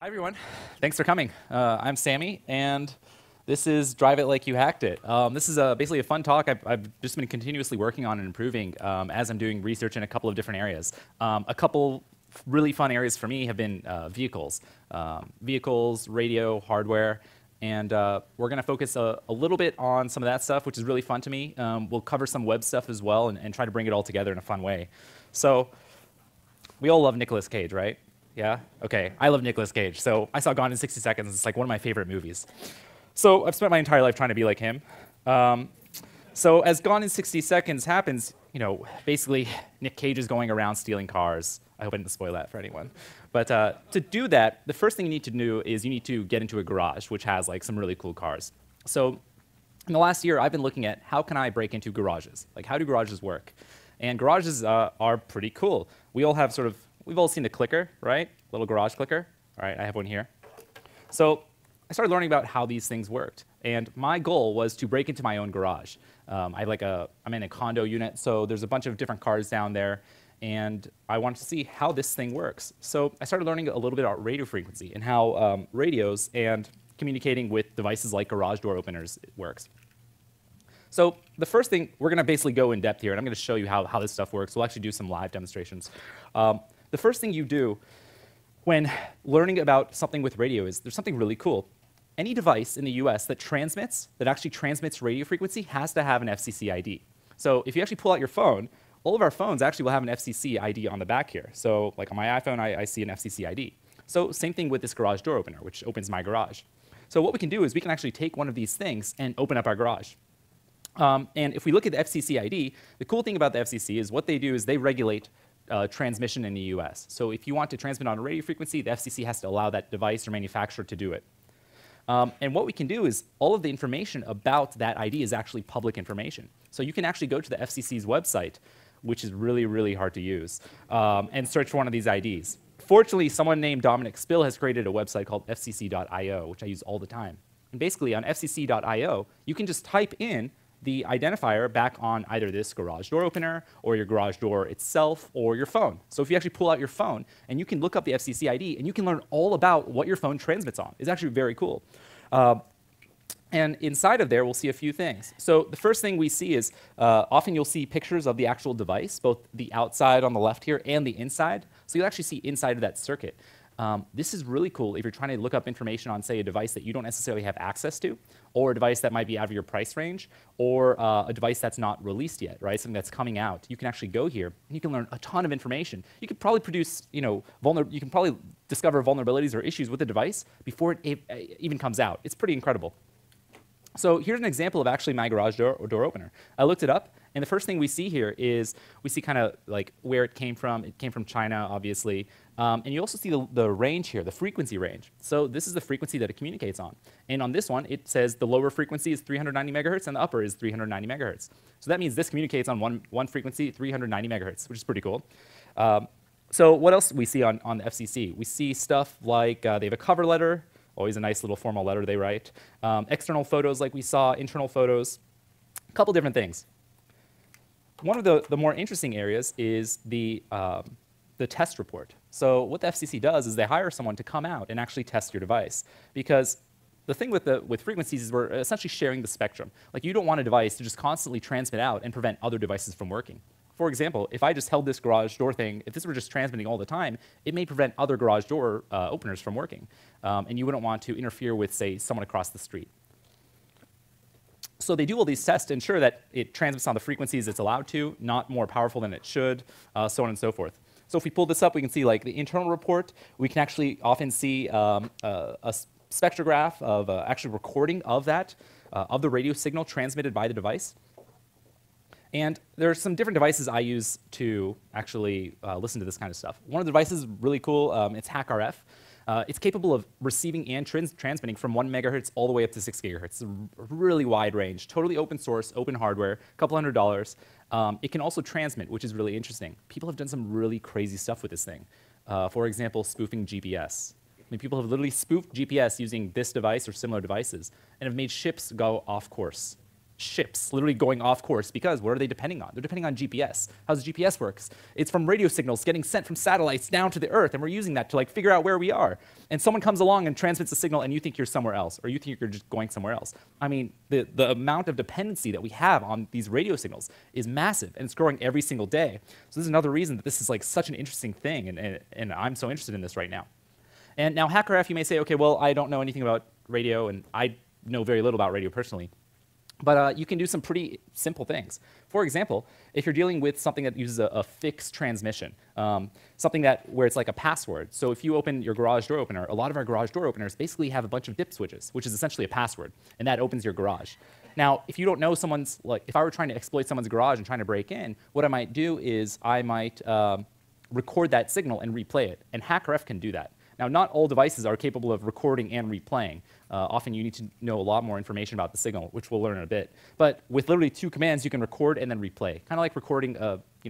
Hi, everyone. Thanks for coming. I'm Sammy, and this is Drive It Like You Hacked It. This is basically a fun talk I've just been continuously working on and improving as I'm doing research in a couple of different areas. A couple really fun areas for me have been vehicles, radio, hardware, and we're going to focus a little bit on some of that stuff, which is really fun to me. We'll cover some web stuff as well and try to bring it all together in a fun way. So we all love Nicolas Cage, right? Yeah? Okay, I love Nicolas Cage. So I saw Gone in 60 Seconds. It's like one of my favorite movies. So I've spent my entire life trying to be like him. So as Gone in 60 Seconds happens, basically Nick Cage is going around stealing cars. I hope I didn't spoil that for anyone. But to do that, the first thing you need to do is you need to get into a garage, which has like some really cool cars. So in the last year, I've been looking at how can I break into garages? Like, how do garages work? And garages are pretty cool. We all have we've all seen the clicker, right? Little garage clicker. All right, I have one here. So I started learning about how these things worked. And my goal was to break into my own garage. I'm in a condo unit, so there's a bunch of different cars down there. And I wanted to see how this thing works. So I started learning a little bit about radio frequency and how radios and communicating with devices like garage door openers works. So the first thing, we're going to basically go in depth here, and I'm going to show you how this stuff works. We'll actually do some live demonstrations. The first thing you do when learning about something with radio is there's something really cool. Any device in the US that actually transmits radio frequency has to have an FCC ID. So if you actually pull out your phone, all of our phones actually will have an FCC ID on the back here. So like on my iPhone, I see an FCC ID. So same thing with this garage door opener, which opens my garage. So what we can do is we can actually take one of these things and open up our garage. And if we look at the FCC ID, the cool thing about the FCC is what they do is they regulate transmission in the US. So if you want to transmit on a radio frequency, the FCC has to allow that device or manufacturer to do it. And what we can do is all of the information about that ID is actually public information. So you can actually go to the FCC's website, which is really, really hard to use, and search for one of these IDs. Fortunately, someone named Dominic Spill has created a website called fcc.io, which I use all the time. And basically on fcc.io, you can just type in the identifier back on either this garage door opener or your garage door itself or your phone. So if you actually pull out your phone and you can look up the FCC ID and you can learn all about what your phone transmits on. It's actually very cool. And inside of there, we'll see a few things. So the first thing we see is often you'll see pictures of the actual device, both the outside on the left here and the inside. So you'll actually see inside of that circuit. This is really cool if you're trying to look up information on, say, a device that you don't necessarily have access to, or a device that might be out of your price range, or a device that's not released yet, right? Something that's coming out. You can actually go here and you can learn a ton of information. You could probably produce, you can probably discover vulnerabilities or issues with the device before it even comes out. It's pretty incredible. So here's an example of actually my garage door opener. I looked it up, and the first thing we see here is we see kind of like where it came from. It came from China, obviously. And you also see the range here, the frequency range. So this is the frequency that it communicates on. And on this one, it says the lower frequency is 390 megahertz, and the upper is 390 megahertz. So that means this communicates on one frequency, 390 megahertz, which is pretty cool. So what else we see on the FCC? We see stuff like they have a cover letter. Always a nice little formal letter they write. External photos like we saw, internal photos, a couple different things. One of the more interesting areas is the test report. So what the FCC does is they hire someone to come out and actually test your device. Because the thing with frequencies is we're essentially sharing the spectrum. Like you don't want a device to just constantly transmit out and prevent other devices from working. For example, if I just held this garage door thing, if this were just transmitting all the time, it may prevent other garage door openers from working. And you wouldn't want to interfere with, say, someone across the street. So they do all these tests to ensure that it transmits on the frequencies it's allowed to, not more powerful than it should, so on and so forth. So if we pull this up, we can see like the internal report. We can actually often see a spectrograph of actually recording of that, of the radio signal transmitted by the device. And there are some different devices I use to actually listen to this kind of stuff. One of the devices is really cool. It's HackRF. It's capable of receiving and transmitting from 1 megahertz all the way up to 6 gigahertz. It's a really wide range, totally open source, open hardware, a couple $100. It can also transmit, which is really interesting. People have done some really crazy stuff with this thing. For example, spoofing GPS. I mean, people have literally spoofed GPS using this device or similar devices and have made ships go off course. ships literally going off course because what are they depending on? They're depending on GPS. How does GPS works? It's from radio signals getting sent from satellites down to the Earth, and we're using that to like figure out where we are. And someone comes along and transmits a signal, and you think you're somewhere else, or you think you're just going somewhere else. I mean, the amount of dependency that we have on these radio signals is massive, and it's growing every single day. So this is another reason that this is like such an interesting thing, and I'm so interested in this right now. And now HackerF, you may say, okay, well, I don't know anything about radio, and I know very little about radio personally. But you can do some pretty simple things. For example, if you're dealing with something that uses a fixed transmission, something where it's like a password. So if you open your garage door opener, a lot of our garage door openers basically have a bunch of dip switches, which is essentially a password, and that opens your garage. Now, if you don't know someone's, like, if I were trying to exploit someone's garage and trying to break in, what I might do is I might record that signal and replay it, and HackerF can do that. Now, not all devices are capable of recording and replaying. Often you need to know a lot more information about the signal, which we'll learn in a bit. But with literally 2 commands, you can record and then replay, kind of like recording,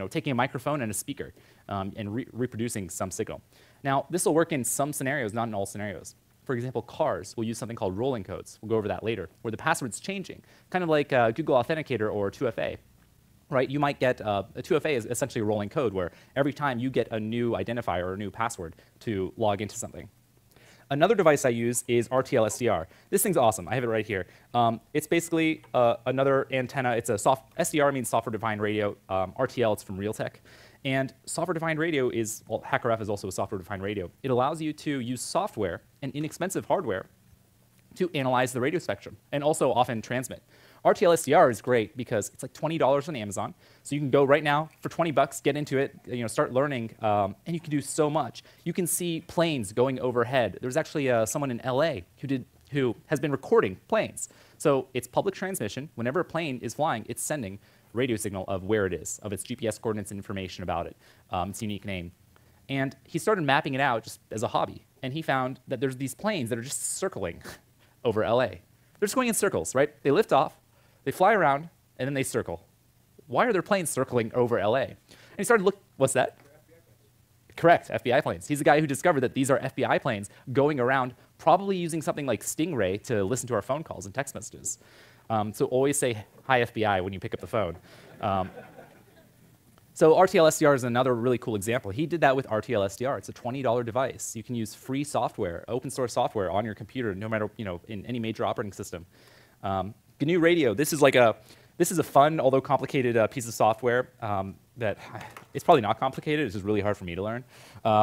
taking a microphone and a speaker and reproducing some signal. Now, this will work in some scenarios, not in all scenarios. For example, cars will use something called rolling codes. We'll go over that later, where the password's changing, kind of like Google Authenticator or 2FA. Right, you might get a 2FA is essentially a rolling code where every time you get a new identifier or a new password to log into something. Another device I use is RTL SDR. This thing's awesome. I have it right here. It's basically another antenna. It's a SDR means software-defined radio. RTL, it's from Realtek. And software-defined radio is, well, HackerF is also a software-defined radio. It allows you to use software and inexpensive hardware to analyze the radio spectrum and also often transmit. RTL SDR is great because it's like $20 on Amazon. So you can go right now for 20 bucks, get into it, start learning, and you can do so much. You can see planes going overhead. There's actually someone in LA who has been recording planes. So it's public transmission. Whenever a plane is flying, it's sending radio signal of where it is, of its GPS coordinates and information about it, its unique name. And he started mapping it out just as a hobby. And he found that there's these planes that are just circling over LA. They're just going in circles, right? They lift off, they fly around, and then they circle. Why are there planes circling over LA? And he started looking, what's that? Correct, FBI planes. He's the guy who discovered that these are FBI planes going around, probably using something like Stingray to listen to our phone calls and text messages. So always say, hi, FBI, when you pick up the phone. So RTL SDR is another really cool example. He did that with RTL SDR. It's a $20 device. You can use free software, open source software on your computer, no matter, in any major operating system. GNU Radio, this is a fun, although complicated piece of software that it's probably not complicated. It's just really hard for me to learn.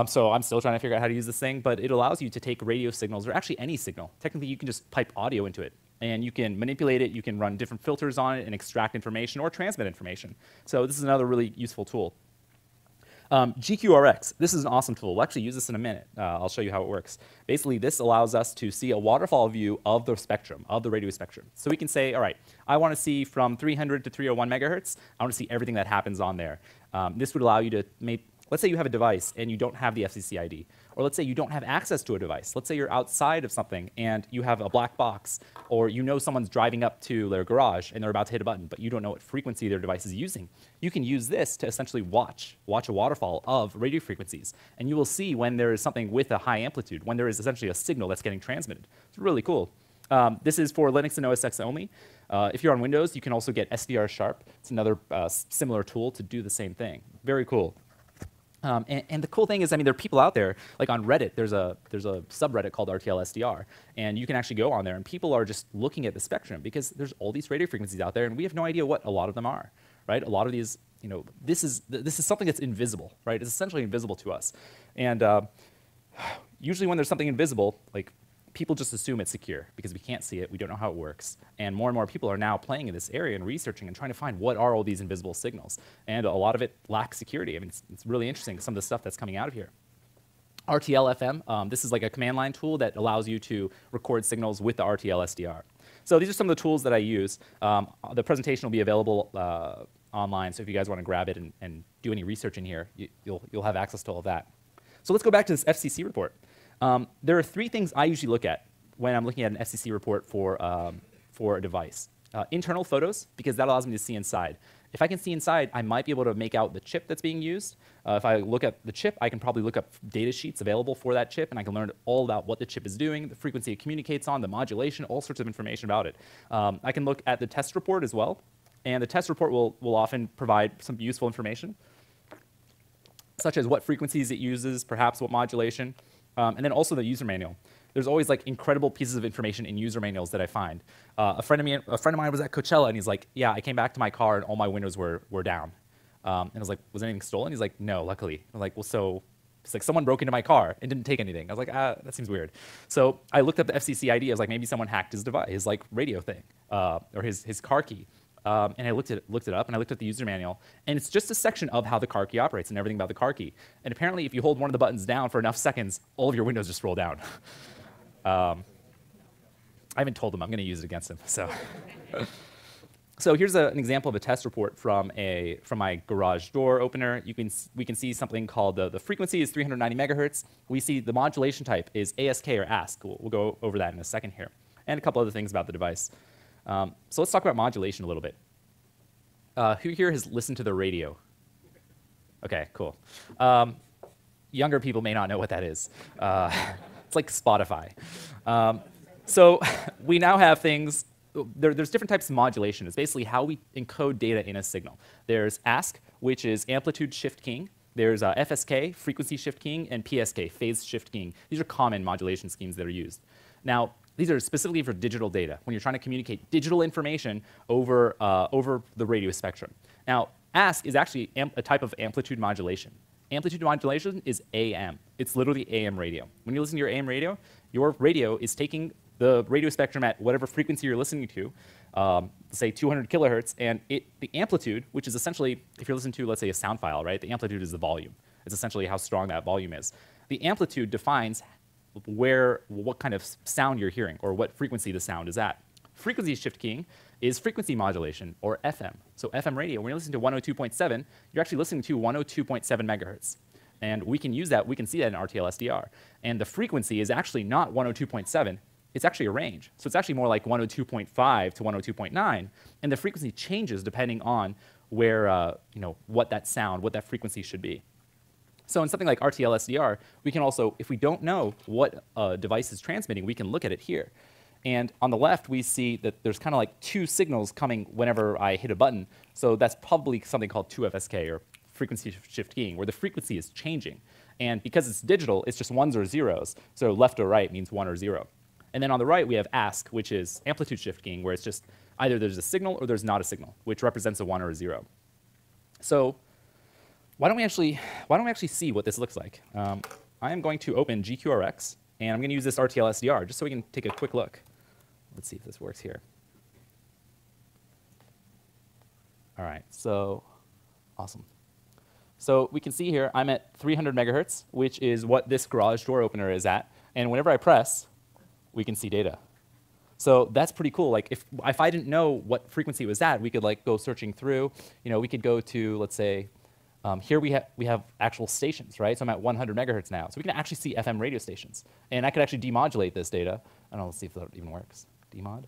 So I'm still trying to figure out how to use this thing, but it allows you to take radio signals, or actually any signal. Technically, you can just pipe audio into it, and you can manipulate it. You can run different filters on it and extract information or transmit information. So this is another really useful tool. GQRX, this is an awesome tool. We'll actually use this in a minute. I'll show you how it works. Basically, this allows us to see a waterfall view of the spectrum, of the radio spectrum. So we can say, all right, I want to see from 300 to 301 megahertz. I want to see everything that happens on there. This would allow you to make, let's say you have a device and you don't have the FCC ID. Or let's say you don't have access to a device. Let's say you're outside of something and you have a black box, or you know someone's driving up to their garage and they're about to hit a button, but you don't know what frequency their device is using. You can use this to essentially watch a waterfall of radio frequencies, and you will see when there is something with a high amplitude, when there is essentially a signal that's getting transmitted. It's really cool. This is for Linux and OS X only. If you're on Windows, you can also get SDR Sharp. It's another similar tool to do the same thing. Very cool. And the cool thing is, I mean, there are people out there, like on Reddit, there's a subreddit called RTL SDR, and you can actually go on there, and people are just looking at the spectrum because there's all these radio frequencies out there, and we have no idea what a lot of them are, right? A lot of these, this is something that's invisible, right? It's essentially invisible to us, and usually when there's something invisible, like, people just assume it's secure because we can't see it, we don't know how it works. And more people are now playing in this area and researching and trying to find what are all these invisible signals. And a lot of it lacks security. I mean, it's really interesting, some of the stuff that's coming out of here. RTL FM, this is like a command line tool that allows you to record signals with the RTL SDR. So these are some of the tools that I use. The presentation will be available online, so if you guys want to grab it and do any research in here, you'll have access to all of that. So let's go back to this FCC report. There are 3 things I usually look at when I'm looking at an FCC report for a device. Internal photos, because that allows me to see inside. If I can see inside, I might be able to make out the chip that's being used. If I look at the chip, I can probably look up data sheets available for that chip, and I can learn all about what the chip is doing, the frequency it communicates on, the modulation, all sorts of information about it. I can look at the test report as well, and the test report will often provide some useful information, such as what frequencies it uses, perhaps what modulation, and then also the user manual. There's always like incredible pieces of information in user manuals that I find. A friend of mine was at Coachella, and he's like, "Yeah, I came back to my car and all my windows were down." And I was like, "Was anything stolen?" He's like, "No, luckily." I'm like, "Well, so." It's like someone broke into my car and didn't take anything. I was like, that seems weird. So I looked up the FCC ID. I was like, maybe someone hacked his device, his like radio thing, or his car key. And I looked it up, and I looked at the user manual, and it's just a section of how the car key operates and everything about the car key. And apparently, if you hold one of the buttons down for enough seconds, all of your windows just roll down. I haven't told him. I'm going to use it against him. So here's an example of a test report from my garage door opener. We can see something called the frequency is 390 megahertz. We see the modulation type is ASK or ASK. We'll go over that in a second here, and a couple other things about the device. So let's talk about modulation a little bit. Who here has listened to the radio? Okay, cool. Younger people may not know what that is. It's like Spotify. So we now have things. There's different types of modulation. It's basically how we encode data in a signal. There's ASK, which is amplitude shift keying. There's FSK, frequency shift keying, and PSK, phase shift keying. These are common modulation schemes that are used. Now, these are specifically for digital data, when you're trying to communicate digital information over the radio spectrum. Now, ASK is actually a type of amplitude modulation. Amplitude modulation is AM. It's literally AM radio. When you listen to your radio is taking the radio spectrum at whatever frequency you're listening to, say 200 kilohertz, and the amplitude, which is essentially, if you're listening to, let's say, a sound file, right? The amplitude is the volume. It's essentially how strong that volume is. The amplitude defines what kind of sound you're hearing, or what frequency the sound is at. Frequency shift keying is frequency modulation, or FM. So FM radio, when you listen to 102.7, you're actually listening to 102.7 megahertz. And we can use that, we can see that in RTL SDR. And the frequency is actually not 102.7, it's actually a range. So it's actually more like 102.5 to 102.9, and the frequency changes depending on where, what that frequency should be. So in something like RTL SDR, we can also, if we don't know what a device is transmitting, we can look at it here. And on the left, we see that there's kind of like two signals coming whenever I hit a button. So that's probably something called 2FSK, or frequency shift keying, where the frequency is changing. And because it's digital, it's just ones or zeros. So left or right means 1 or 0. And then on the right, we have ASK, which is amplitude shift keying, where it's just either there's a signal or there's not a signal, which represents a 1 or a 0. So why don't we actually see what this looks like? I am going to open GQRX, and I'm going to use this RTL SDR just so we can take a quick look. Let's see if this works here. All right, so awesome. So we can see here I'm at 300 megahertz, which is what this garage door opener is at. And whenever I press, we can see data. So that's pretty cool. Like if I didn't know what frequency it was at, we could like go searching through. We could go to, let's say, here we have actual stations, right? So I'm at 100 megahertz now. So we can actually see FM radio stations. And I could actually demodulate this data. I don't know, let's see if that even works. Demod.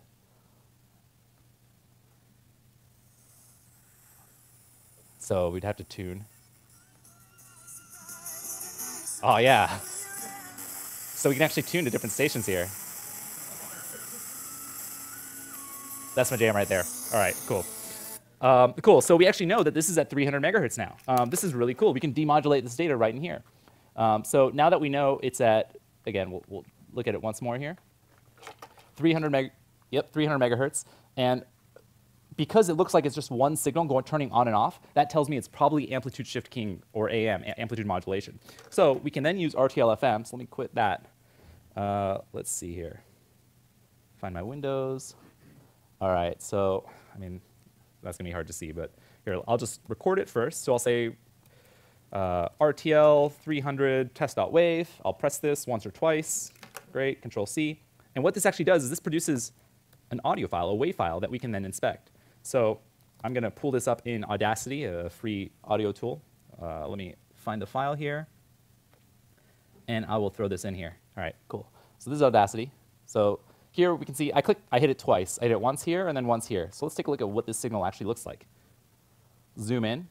So we'd have to tune. Oh, yeah. So we can actually tune to different stations here. That's my jam right there. All right, cool. Cool, so we actually know that this is at 300 megahertz now. This is really cool. We can demodulate this data right in here. So now that we know it's at, again, we'll look at it once more here. 300 megahertz. And because it looks like it's just one signal turning on and off, that tells me it's probably amplitude shift keying, or AM, amplitude modulation. So we can then use RTL FM. So let me quit that. Let's see here. Find my windows. All right, so, I mean, that's going to be hard to see, but here, I'll just record it first. So I'll say RTL 300 test.wave. I'll press this once or twice. Great, Control-C. And what this actually does is this produces an audio file, a WAV file that we can then inspect. So I'm going to pull this up in Audacity, a free audio tool. Let me find the file here, and I will throw this in here. All right, cool. So this is Audacity. So here we can see I hit it twice. I hit it once here and then once here. So let's take a look at what this signal actually looks like. Zoom in.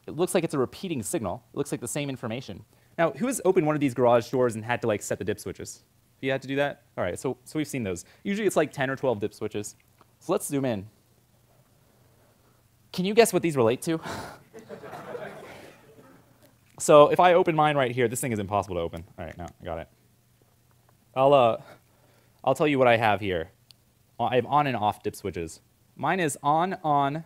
It looks like it's a repeating signal. It looks like the same information. Now, who has opened one of these garage doors and had to like set the dip switches? Have you had to do that? All right, so we've seen those. Usually it's like 10 or 12 dip switches. So let's zoom in. Can you guess what these relate to? So if I open mine right here, this thing is impossible to open. All right, now I got it. I'll tell you what I have here. I have on and off dip switches. Mine is on,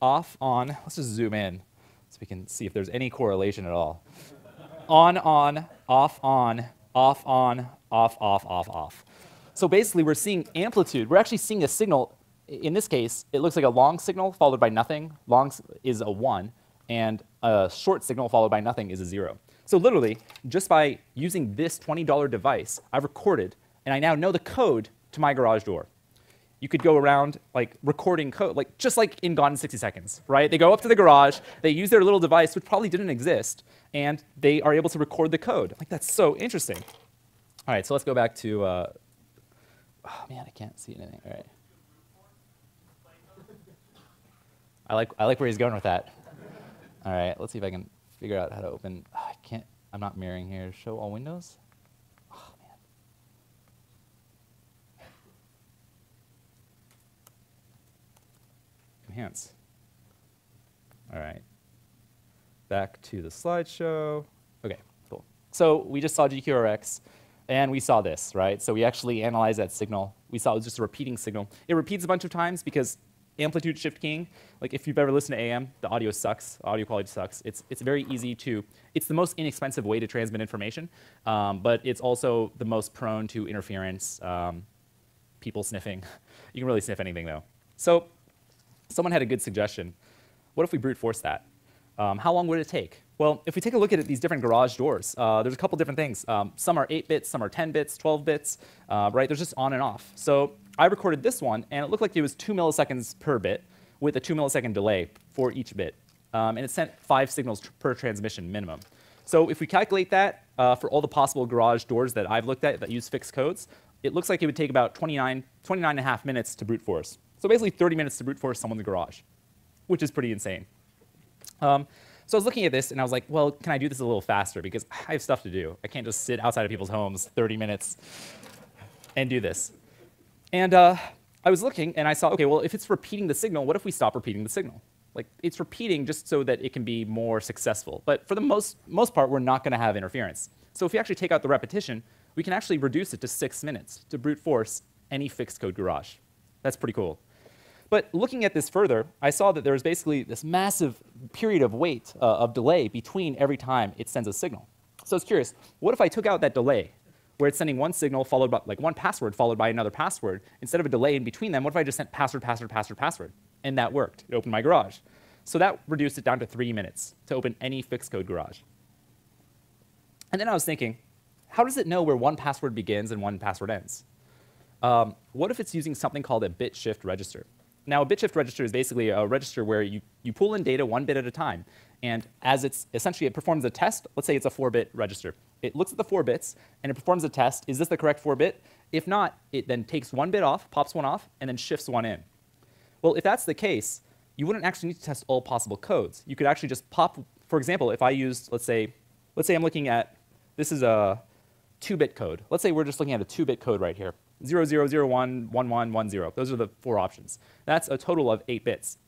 off, on. Let's just zoom in so we can see if there's any correlation at all. On, off, on, off, on, off, off, off, off. So basically, we're seeing amplitude. We're actually seeing a signal. In this case, it looks like a long signal followed by nothing. Long is a 1, and a short signal followed by nothing is a 0. So literally, just by using this $20 device, I've recorded, and I now know the code to my garage door. You could go around like recording code, like just like in Gone in 60 Seconds, right? They go up to the garage, they use their little device, which probably didn't exist, and they are able to record the code. Like, that's so interesting. All right, so let's go back to, oh man, I can't see anything. All right. I like where he's going with that. All right, let's see if I can figure out how to open. Oh, I can't, I'm not mirroring here. Show all windows? Oh, man. Enhance. All right. Back to the slideshow. OK, cool. So we just saw GQRX, and we saw this, right? So we actually analyzed that signal. We saw it was just a repeating signal. It repeats a bunch of times because amplitude shift keying, like if you've ever listened to AM, the audio sucks, audio quality sucks. It's very easy to, it's the most inexpensive way to transmit information, but it's also the most prone to interference, people sniffing. You can really sniff anything though. So someone had a good suggestion. What if we brute force that? How long would it take? Well, if we take a look at these different garage doors, there's a couple different things. Some are 8 bits, some are 10 bits, 12 bits, right? There's just on and off. So I recorded this one, and it looked like it was 2 milliseconds per bit with a 2 millisecond delay for each bit. And it sent 5 signals per transmission minimum. So if we calculate that for all the possible garage doors that I've looked at that use fixed codes, it looks like it would take about 29 and a half minutes to brute force. So basically 30 minutes to brute force someone's garage, which is pretty insane. So I was looking at this, and I was like, well, can I do this a little faster? Because I have stuff to do. I can't just sit outside of people's homes 30 minutes and do this. And I was looking, and I saw, OK, well, if it's repeating the signal, what if we stop repeating the signal? Like, it's repeating just so that it can be more successful. But for the most part, we're not going to have interference. So if we actually take out the repetition, we can actually reduce it to 6 minutes to brute force any fixed code garage. That's pretty cool. But looking at this further, I saw that there was basically this massive period of wait, of delay between every time it sends a signal. So I was curious, what if I took out that delay, where it's sending one signal followed by, like one password followed by another password, instead of a delay in between them, what if I just sent password, password, password, password? And that worked. It opened my garage. So that reduced it down to 3 minutes to open any fixed code garage. And then I was thinking, how does it know where one password begins and one password ends? What if it's using something called a bit shift register? Now, a bit shift register is basically a register where you pull in data 1 bit at a time. And as it's essentially, it performs a test. Let's say it's a 4-bit register. It looks at the 4 bits, and it performs a test. Is this the correct 4-bit? If not, it then takes 1 bit off, pops one off, and then shifts one in. Well, if that's the case, you wouldn't actually need to test all possible codes. You could actually just pop, for example, if I used, let's say I'm looking at, this is a 2-bit code. Let's say we're just looking at a 2-bit code right here. 0001, 1110. Those are the 4 options. That's a total of 8 bits.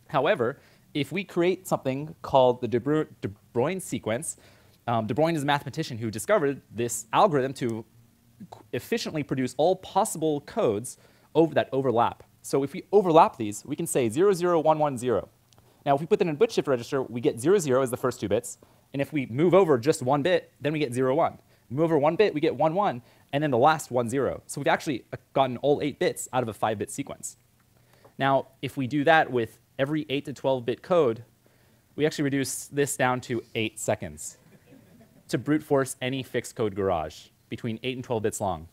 However, if we create something called the De Bruijn sequence, De Bruijn is a mathematician who discovered this algorithm to efficiently produce all possible codes that overlap. So if we overlap these, we can say 00110. Now, if we put that in a bit shift register, we get 00 as the first 2 bits. And if we move over just 1 bit, then we get 01. Move over 1 bit, we get 11, and then the last 10. So we've actually gotten all 8 bits out of a 5-bit sequence. Now, if we do that with every 8 to 12-bit code, we actually reduce this down to 8 seconds to brute force any fixed code garage between 8 and 12 bits long.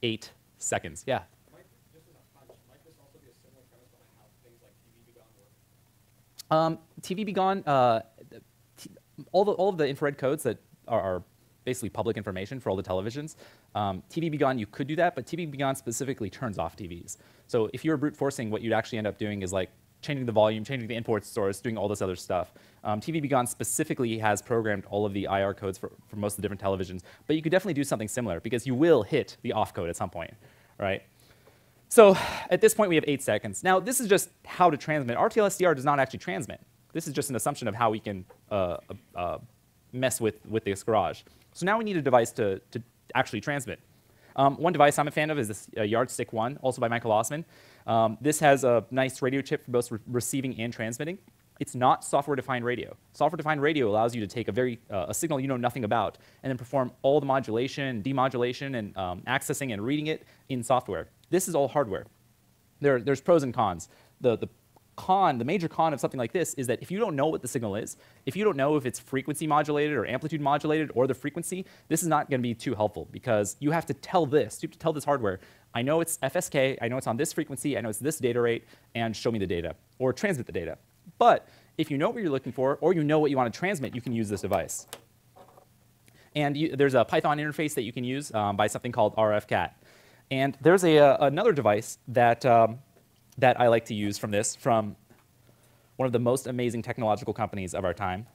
8 seconds, yeah? Just as a hunch, might this also be a similar premise on how things like TV Be Gone work? TV Be Gone, all of the infrared codes that are basically public information for all the televisions. TV Be Gone, you could do that, but TV Be Gone specifically turns off TVs. So if you're brute forcing, what you'd actually end up doing is like changing the volume, changing the import source, doing all this other stuff. TV Be Gone specifically has programmed all of the IR codes for most of the different televisions, but you could definitely do something similar because you will hit the off code at some point, right? So at this point, we have 8 seconds. Now, this is just how to transmit. RTL-SDR does not actually transmit. This is just an assumption of how we can mess with this garage. So now we need a device to actually transmit. One device I'm a fan of is this Yardstick 1, also by Michael Osman. This has a nice radio chip for both receiving and transmitting. It's not software-defined radio. Software-defined radio allows you to take a signal you know nothing about and then perform all the modulation, demodulation, and accessing and reading it in software. This is all hardware. There's pros and cons. The major con of something like this is that if you don't know what the signal is, if you don't know if it's frequency modulated or amplitude modulated or the frequency, this is not going to be too helpful because you have to tell this hardware, I know it's FSK, I know it's on this frequency, I know it's this data rate, and show me the data, or transmit the data. But if you know what you're looking for, or you know what you want to transmit, you can use this device. And there's a Python interface that you can use by something called RFCat. And there's another device that I like to use from one of the most amazing technological companies of our time,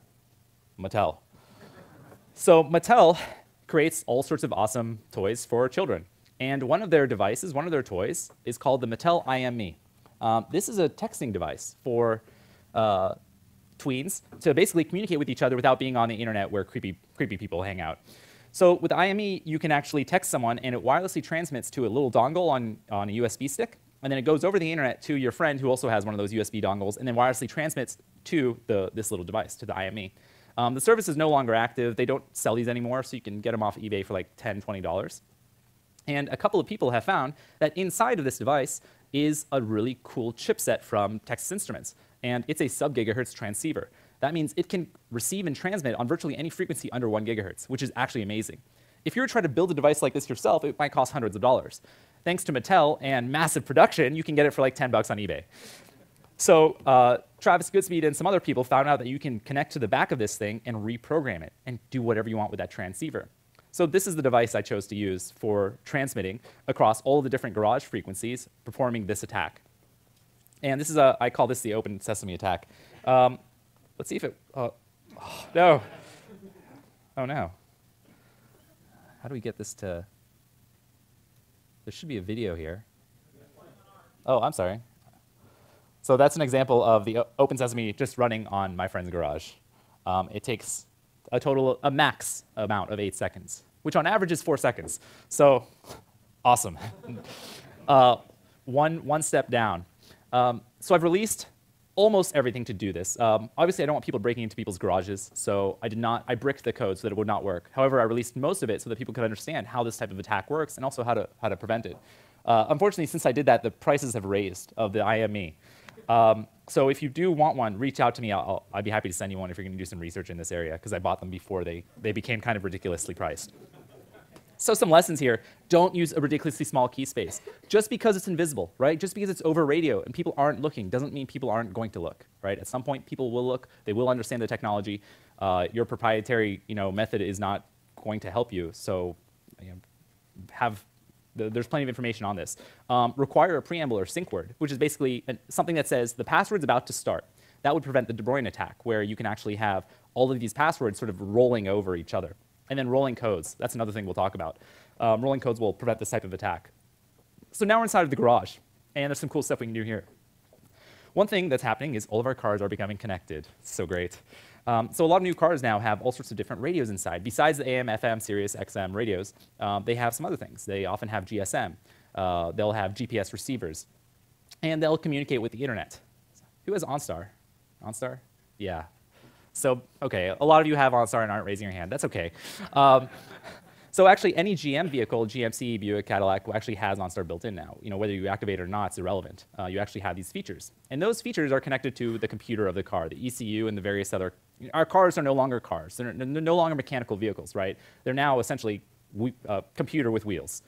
Mattel. So Mattel creates all sorts of awesome toys for children. And one of their devices, one of their toys, is called the Mattel IME. This is a texting device for tweens to basically communicate with each other without being on the internet where creepy people hang out. So with IME, you can actually text someone, and it wirelessly transmits to a little dongle on a USB stick, and then it goes over the internet to your friend who also has one of those USB dongles, and then wirelessly transmits to this little device, to the IME. The service is no longer active. They don't sell these anymore, so you can get them off eBay for like $10, $20. And a couple of people have found that inside of this device is a really cool chipset from Texas Instruments, and it's a sub-gigahertz transceiver. That means it can receive and transmit on virtually any frequency under 1 gigahertz, which is actually amazing. If you were trying to build a device like this yourself, it might cost hundreds of dollars. Thanks to Mattel and massive production, you can get it for like $10 on eBay. So Travis Goodspeed and some other people found out that you can connect to the back of this thing and reprogram it and do whatever you want with that transceiver. So this is the device I chose to use for transmitting across all of the different garage frequencies, performing this attack. And this is I call this the open sesame attack. Let's see if it, no. Oh no. How do we get this to, there should be a video here. Oh, I'm sorry. So that's an example of the open sesame just running on my friend's garage. It takes a max amount of 8 seconds, which on average is 4 seconds. So awesome. One step down. So I've released almost everything to do this. Obviously, I don't want people breaking into people's garages, so I bricked the code so that it would not work. However, I released most of it so that people could understand how this type of attack works and also how to prevent it. Unfortunately, since I did that, the prices have raised of the IME. So if you do want one, reach out to me. I'd be happy to send you one if you're going to do some research in this area, because I bought them before they became kind of ridiculously priced. So some lessons here. Don't use a ridiculously small key space. Just because it's invisible, right? Just because it's over radio and people aren't looking doesn't mean people aren't going to look, right? At some point, people will look. They will understand the technology. Your proprietary method is not going to help you. So there's plenty of information on this. Require a preamble or sync word, which is basically something that says the password's about to start. That would prevent the De Bruyne attack, where you can actually have all of these passwords sort of rolling over each other. And then rolling codes. That's another thing we'll talk about. Rolling codes will prevent this type of attack. So now we're inside of the garage, and there's some cool stuff we can do here. One thing that's happening is all of our cars are becoming connected. It's so great. So a lot of new cars now have all sorts of different radios inside. Besides the AM, FM, Sirius, XM radios, they have some other things. They often have GSM. They'll have GPS receivers. And they'll communicate with the internet. Who has OnStar? OnStar? Yeah. So, OK, a lot of you have OnStar and aren't raising your hand. That's OK. So actually, any GM vehicle, GMC, Buick, Cadillac, actually has OnStar built in now. Whether you activate it or not, it's irrelevant. You actually have these features. And those features are connected to the computer of the car, the ECU and the various other. Our cars are no longer cars. They're no longer mechanical vehicles, right? They're now essentially a computer with wheels.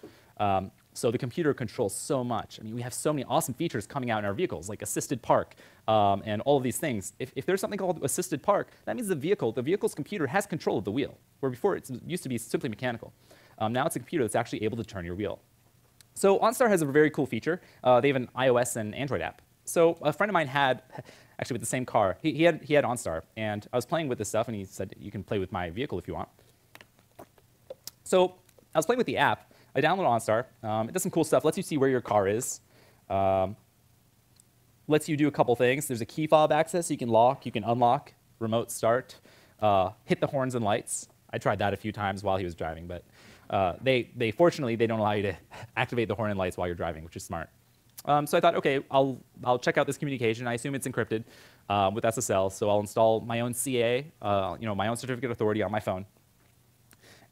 So the computer controls so much. I mean, we have so many awesome features coming out in our vehicles, like assisted park and all of these things. If there's something called assisted park, that means the vehicle's computer has control of the wheel, where before it used to be simply mechanical. Now it's a computer that's actually able to turn your wheel. So OnStar has a very cool feature. They have an iOS and Android app. So a friend of mine had, actually with the same car, he had OnStar, and I was playing with this stuff, and he said, you can play with my vehicle if you want. So I was playing with the app. I downloaded OnStar. It does some cool stuff. Lets you see where your car is. Lets you do a couple things. There's a key fob access. You can lock, you can unlock, remote start, hit the horns and lights. I tried that a few times while he was driving, but fortunately, they don't allow you to activate the horn and lights while you're driving, which is smart. So I thought, OK, I'll check out this communication. I assume it's encrypted with SSL, so I'll install my own CA, my own certificate of authority on my phone.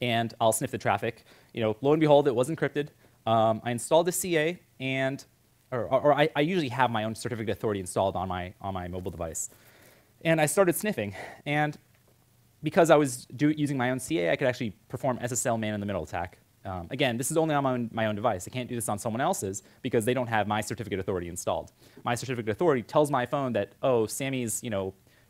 And I'll sniff the traffic. Lo and behold, it was encrypted. I installed the CA, and I usually have my own certificate of authority installed on my mobile device. And I started sniffing. And because I was using my own CA, I could actually perform SSL man-in-the-middle attack. Again, this is only on my own device. I can't do this on someone else's because they don't have my certificate of authority installed. My certificate of authority tells my phone that, oh, Sammy's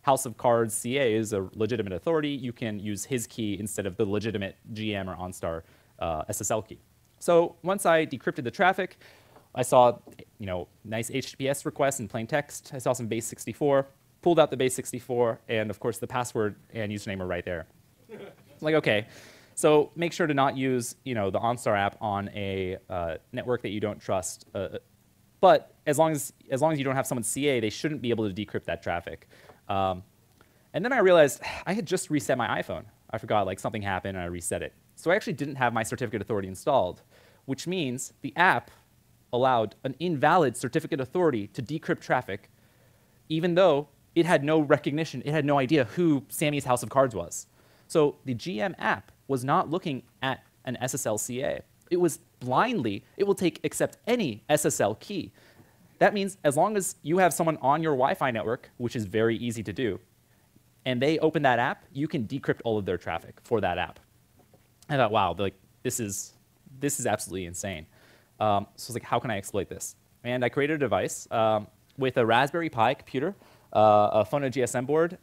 House of Cards CA is a legitimate authority. You can use his key instead of the legitimate GM or OnStar SSL key. So once I decrypted the traffic, I saw nice HTTPS requests in plain text. I saw some base 64, pulled out the base 64, and of course the password and username are right there. Like, OK. So make sure to not use the OnStar app on a network that you don't trust. But as long as you don't have someone's CA, they shouldn't be able to decrypt that traffic. And then I realized I had just reset my iPhone. I forgot something happened and I reset it. So I actually didn't have my certificate of authority installed, which means the app allowed an invalid certificate of authority to decrypt traffic, even though it had no recognition, it had no idea who Sammy's House of Cards was. So the GM app was not looking at an SSL CA. It was blindly, it will accept any SSL key. That means as long as you have someone on your Wi-Fi network, which is very easy to do, and they open that app, you can decrypt all of their traffic for that app. I thought, wow, this is absolutely insane. So I was like, how can I exploit this? And I created a device with a Raspberry Pi computer, a Phono GSM board,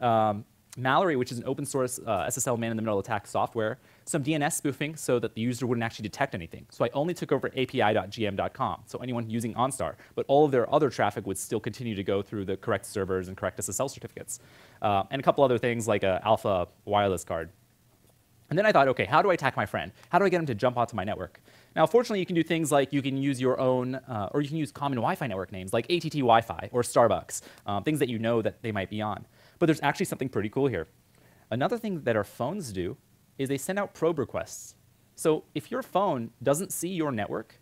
Mallory, which is an open source SSL man-in-the-middle attack software, some DNS spoofing so that the user wouldn't actually detect anything. So I only took over api.gm.com, so anyone using OnStar. But all of their other traffic would still continue to go through the correct servers and correct SSL certificates. And a couple other things like an alpha wireless card. And then I thought, OK, how do I attack my friend? How do I get him to jump onto my network? Now, fortunately, you can do things like you can use your own, or you can use common Wi-Fi network names like ATT Wi-Fi or Starbucks, things that you know that they might be on. But there's actually something pretty cool here. Another thing that our phones do is they send out probe requests. So if your phone doesn't see your network,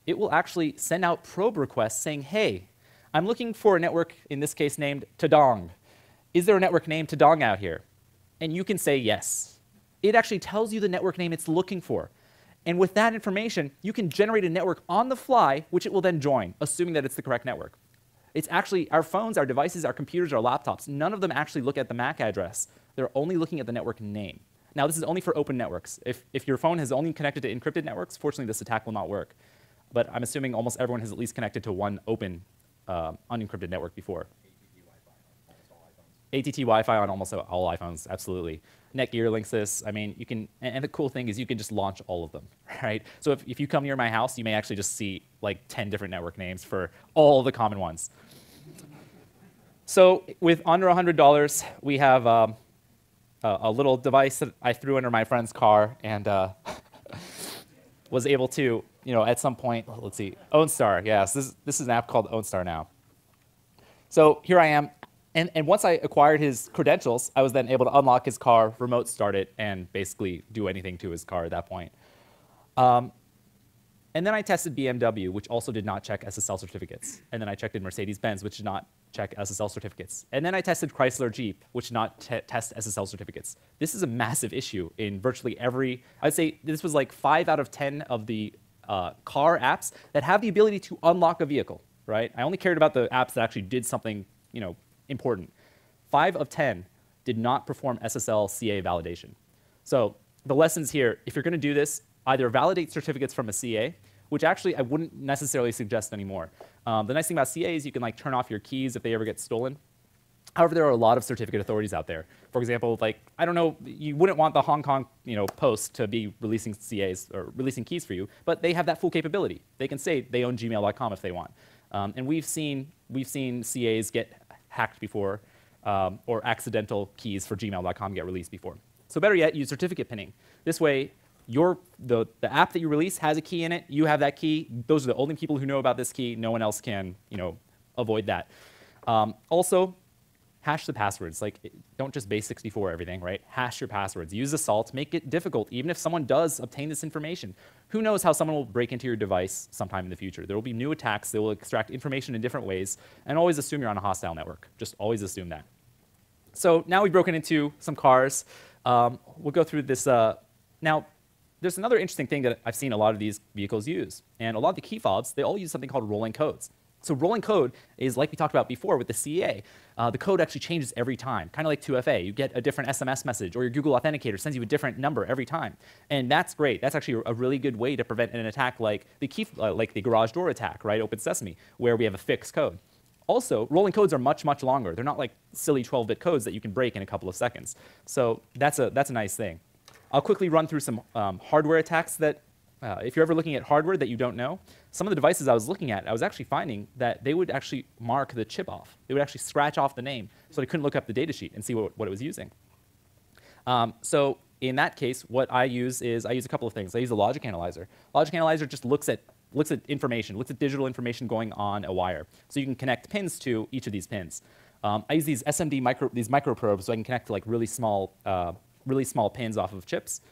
it will actually send out probe requests saying, hey, I'm looking for a network, in this case named Tadong. Is there a network named Tadong out here? And you can say yes. It actually tells you the network name it's looking for. And with that information, you can generate a network on the fly, which it will then join, assuming that it's the correct network. It's actually our phones, our devices, our computers, our laptops, none of them actually look at the MAC address. They're only looking at the network name. Now, this is only for open networks. If your phone has only connected to encrypted networks, fortunately, this attack will not work. But I'm assuming almost everyone has at least connected to one open, unencrypted network before. ATT Wi-Fi on almost all iPhones, absolutely. Netgear links this. I mean, you can, and the cool thing is you can just launch all of them, right? So if you come near my house, you may actually just see like 10 different network names for all the common ones. So with under $100, we have a little device that I threw under my friend's car and was able to, at some point, let's see, OwnStar. Yes, this is an app called OwnStar now. So here I am. And once I acquired his credentials, I was then able to unlock his car, remote start it, and basically do anything to his car at that point. And then I tested BMW, which also did not check SSL certificates. And then I checked in Mercedes-Benz, which did not check SSL certificates. And then I tested Chrysler Jeep, which did not test SSL certificates. This is a massive issue in virtually every, I'd say this was like 5 out of 10 of the car apps that have the ability to unlock a vehicle, right? I only cared about the apps that actually did something, important. 5 of 10 did not perform SSL CA validation. So the lessons here, if you're going to do this, either validate certificates from a CA which actually I wouldn't necessarily suggest anymore. The nice thing about CA is you can like turn off your keys if they ever get stolen. However, there are a lot of certificate authorities out there. For example, like, I don't know, you wouldn't want the Hong Kong Post to be releasing CAs or releasing keys for you, but they have that full capability. They can say they own gmail.com if they want. And we've seen CAs get hacked before, or accidental keys for gmail.com get released before. So better yet, use certificate pinning. This way, the app that you release has a key in it. You have that key. Those are the only people who know about this key. No one else can avoid that. Also, hash the passwords. Like, don't just base 64 everything, right? Hash your passwords. Use Assault. Make it difficult, even if someone does obtain this information. Who knows how someone will break into your device sometime in the future? There will be new attacks. They will extract information in different ways. And always assume you're on a hostile network. Just always assume that. So now we've broken into some cars. We'll go through this. Now, there's another interesting thing that I've seen a lot of these vehicles use. And a lot of the key fobs, they all use something called rolling codes. So rolling code is like we talked about before with the CA. The code actually changes every time, kind of like 2FA. You get a different SMS message, or your Google Authenticator sends you a different number every time. And that's great. That's actually a really good way to prevent an attack like the garage door attack, right? Open Sesame, where we have a fixed code. Also, rolling codes are much, much longer. They're not like silly 12-bit codes that you can break in a couple of seconds. So that's a nice thing. I'll quickly run through some hardware attacks that, if you're ever looking at hardware that you don't know, some of the devices I was looking at, I was actually finding that they would actually mark the chip off. They would actually scratch off the name, so I couldn't look up the datasheet and see what it was using. So in that case, what I use is I use a couple of things. I use a logic analyzer. Logic analyzer just looks at information, looks at digital information going on a wire. So you can connect pins to each of these pins. I use these SMD micro probes so I can connect to like really small pins off of chips.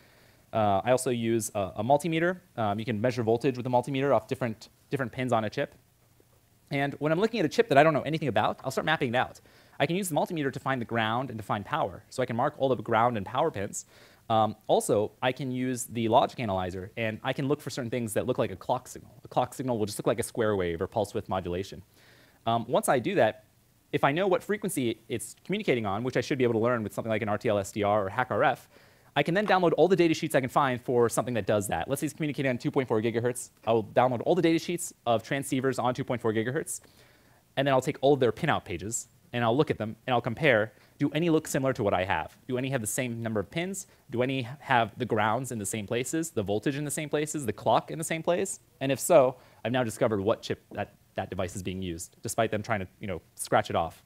I also use a multimeter. You can measure voltage with a multimeter off different pins on a chip. And when I'm looking at a chip that I don't know anything about, I'll start mapping it out. I can use the multimeter to find the ground and to find power. So I can mark all the ground and power pins. Also, I can use the logic analyzer, and I can look for certain things that look like a clock signal. A clock signal will just look like a square wave or pulse width modulation. Once I do that, if I know what frequency it's communicating on, which I should be able to learn with something like an RTL SDR or HackRF, I can then download all the data sheets I can find for something that does that. Let's say it's communicating on 2.4 gigahertz. I will download all the data sheets of transceivers on 2.4 gigahertz, and then I'll take all of their pinout pages, and I'll look at them, and I'll compare, do any look similar to what I have? Do any have the same number of pins? Do any have the grounds in the same places, the voltage in the same places, the clock in the same place? And if so, I've now discovered what chip that device is being used, despite them trying to scratch it off.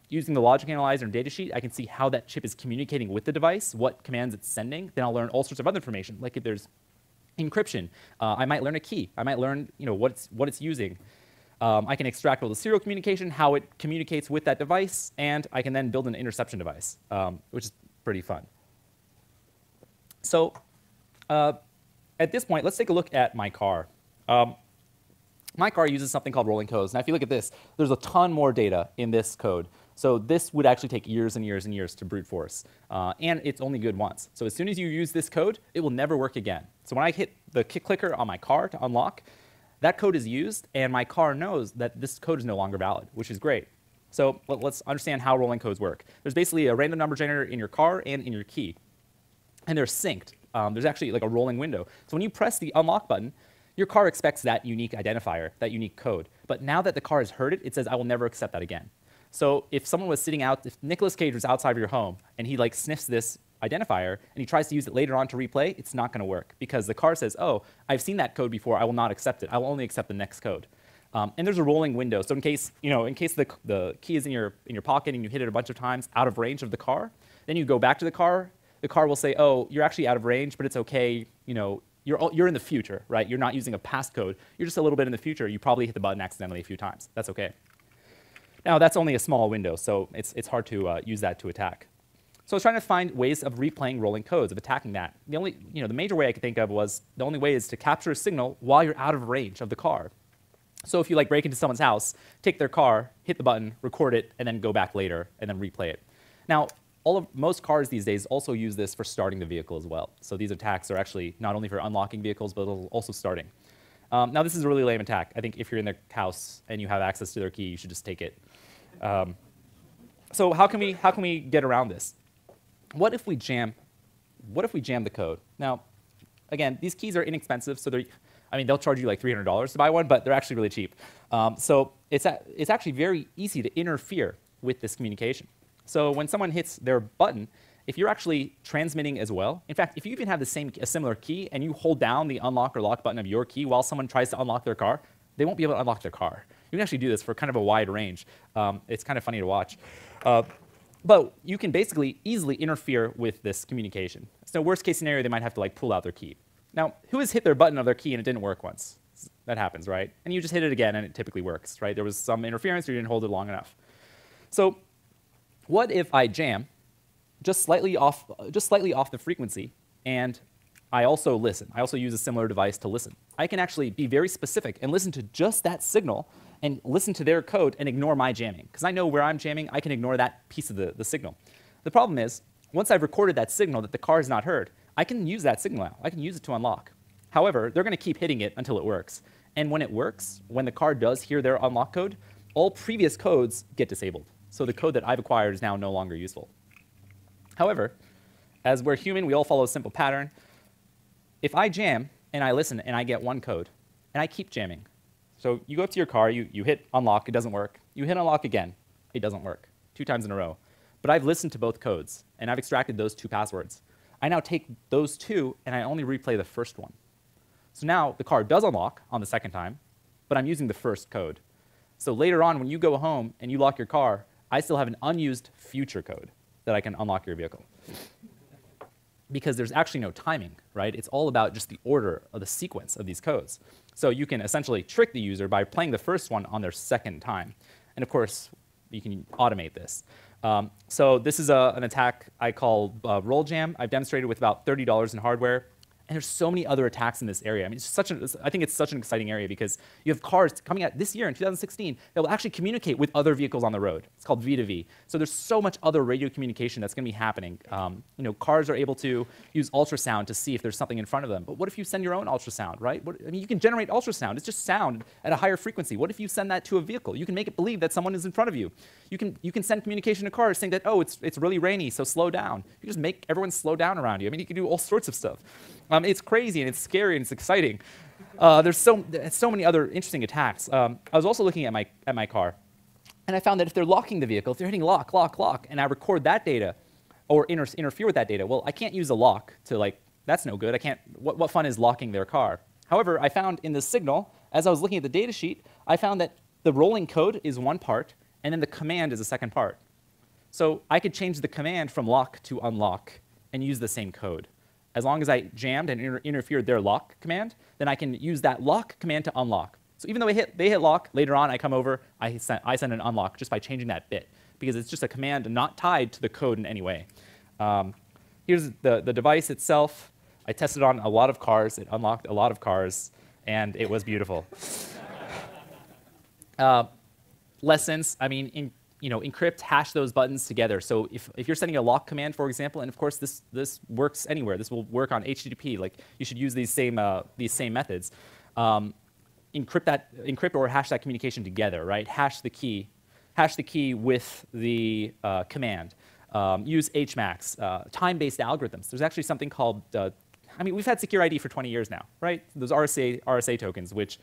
Using the logic analyzer and datasheet, I can see how that chip is communicating with the device, what commands it's sending. Then I'll learn all sorts of other information, like if there's encryption. I might learn a key. I might learn what it's using. I can extract all the serial communication, how it communicates with that device, and I can then build an interception device, which is pretty fun. So at this point, let's take a look at my car. My car uses something called rolling codes. Now, if you look at this, there's a ton more data in this code. So this would actually take years and years and years to brute force. And it's only good once. So as soon as you use this code, it will never work again. So when I hit the clicker on my car to unlock, that code is used, and my car knows that this code is no longer valid, which is great. So let's understand how rolling codes work. There's basically a random number generator in your car and in your key. And they're synced. There's actually like a rolling window. So when you press the unlock button, your car expects that unique identifier, that unique code. But now that the car has heard it, it says, I will never accept that again. So if someone was sitting out, if Nicolas Cage was outside of your home, and he like sniffs this identifier, and he tries to use it later on to replay, it's not going to work. Because the car says, oh, I've seen that code before, I will not accept it. I will only accept the next code. And there's a rolling window. So in case the key is in your pocket and you hit it a bunch of times out of range of the car, then you go back to the car will say, oh, you're actually out of range, but it's okay, you're in the future, right? You're not using a passcode. You're just a little bit in the future. You probably hit the button accidentally a few times. That's OK. Now, that's only a small window, so it's hard to use that to attack. So I was trying to find ways of replaying rolling codes, of attacking that. The major way I could think of was the only way is to capture a signal while you're out of range of the car. So if you break into someone's house, take their car, hit the button, record it, and then go back later and then replay it. Now, most cars these days also use this for starting the vehicle as well. So these attacks are actually not only for unlocking vehicles, but also starting. Now, this is a really lame attack. I think if you're in their house and you have access to their key, you should just take it. So how can we get around this? What if we jam the code? Now, again, these keys are inexpensive, so I mean, they'll charge you like $300 to buy one, but they're actually really cheap. So it's actually very easy to interfere with this communication. So when someone hits their button, if you're actually transmitting as well, in fact, if you even have a similar key and you hold down the unlock or lock button of your key while someone tries to unlock their car, they won't be able to unlock their car. You can actually do this for kind of a wide range. It's kind of funny to watch. But you can basically easily interfere with this communication. So worst case scenario, they might have to like pull out their key. Now, who has hit their button of their key and it didn't work once? That happens, right? And you just hit it again and it typically works, right? There was some interference or you didn't hold it long enough. So what if I jam just slightly off the frequency, and I also listen? I also use a similar device to listen. I can actually be very specific and listen to just that signal and listen to their code and ignore my jamming. Because I know where I'm jamming, I can ignore that piece of the signal. The problem is, once I've recorded that signal that the car has not heard, I can use that signal now. I can use it to unlock. However, they're going to keep hitting it until it works. And when it works, when the car does hear their unlock code, all previous codes get disabled. So the code that I've acquired is now no longer useful. However, as we're human, we all follow a simple pattern. If I jam and I listen and I get one code, and I keep jamming, so you go up to your car, you hit unlock, it doesn't work. You hit unlock again, it doesn't work, 2 times in a row. But I've listened to both codes, and I've extracted those 2 passwords. I now take those 2, and I only replay the first one. So now the car does unlock on the second time, but I'm using the first code. So later on, when you go home and you lock your car, I still have an unused future code that I can unlock your vehicle. Because there's actually no timing, right? It's all about just the order of the sequence of these codes. So you can essentially trick the user by playing the first one on their second time. And of course, you can automate this. So this is an attack I call roll jam. I've demonstrated with about $30 in hardware. And there's so many other attacks in this area. I mean, I think it's such an exciting area because you have cars coming out this year in 2016 that will actually communicate with other vehicles on the road. It's called V2V. So there's so much other radio communication that's going to be happening. Cars are able to use ultrasound to see if there's something in front of them. But what if you send your own ultrasound, right? I mean, you can generate ultrasound. It's just sound at a higher frequency. What if you send that to a vehicle? You can make it believe that someone is in front of you. You can send communication to cars saying that, oh, it's really rainy, so slow down. You can just make everyone slow down around you. I mean, you can do all sorts of stuff. It's crazy, and it's scary, and it's exciting. There's so many other interesting attacks. I was also looking at my car, and I found that if they're locking the vehicle, if they're hitting lock, lock, lock, and I record that data or interfere with that data, well, I can't use a lock to, that's no good. I can't, what fun is locking their car? However, I found in the signal, as I was looking at the data sheet, I found that the rolling code is one part, and then the command is the second part. So I could change the command from lock to unlock and use the same code. As long as I jammed and interfered their lock command, then I can use that lock command to unlock. So even though they hit lock, later on I come over, I send an unlock just by changing that bit, because it's just a command not tied to the code in any way. Here's the device itself. I tested on a lot of cars. It unlocked a lot of cars, and it was beautiful. Lessons, I mean, encrypt, hash those buttons together. So if you're sending a lock command, for example, and of course this works anywhere. This will work on HTTP. Like, you should use these same methods. Encrypt or hash that communication together, right? Hash the key with the command. Use HMAX, time-based algorithms. There's actually something called, we've had Secure ID for 20 years now, right? Those RSA tokens, which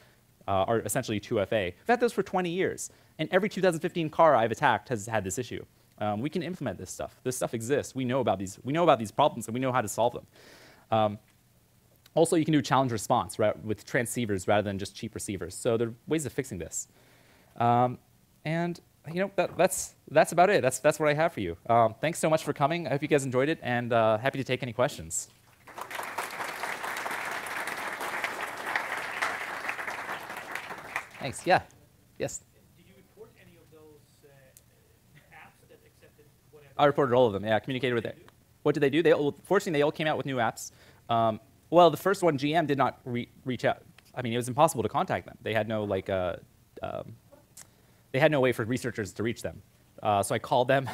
are essentially 2FA. We've had those for 20 years. And every 2015 car I've attacked has had this issue. We can implement this stuff. This stuff exists. We know about these problems, and we know how to solve them. Also, you can do challenge response with transceivers rather than just cheap receivers. So there are ways of fixing this. And that's about it. That's what I have for you. Thanks so much for coming. I hope you guys enjoyed it, and happy to take any questions. Thanks. Yeah. Yes. Did you report any of those apps that accepted whatever? I reported all of them. Yeah, communicated with it. What did they do? Fortunately, they all came out with new apps. Well, the first one, GM, did not reach out. I mean, it was impossible to contact them. They had no they had no way for researchers to reach them. So I called them.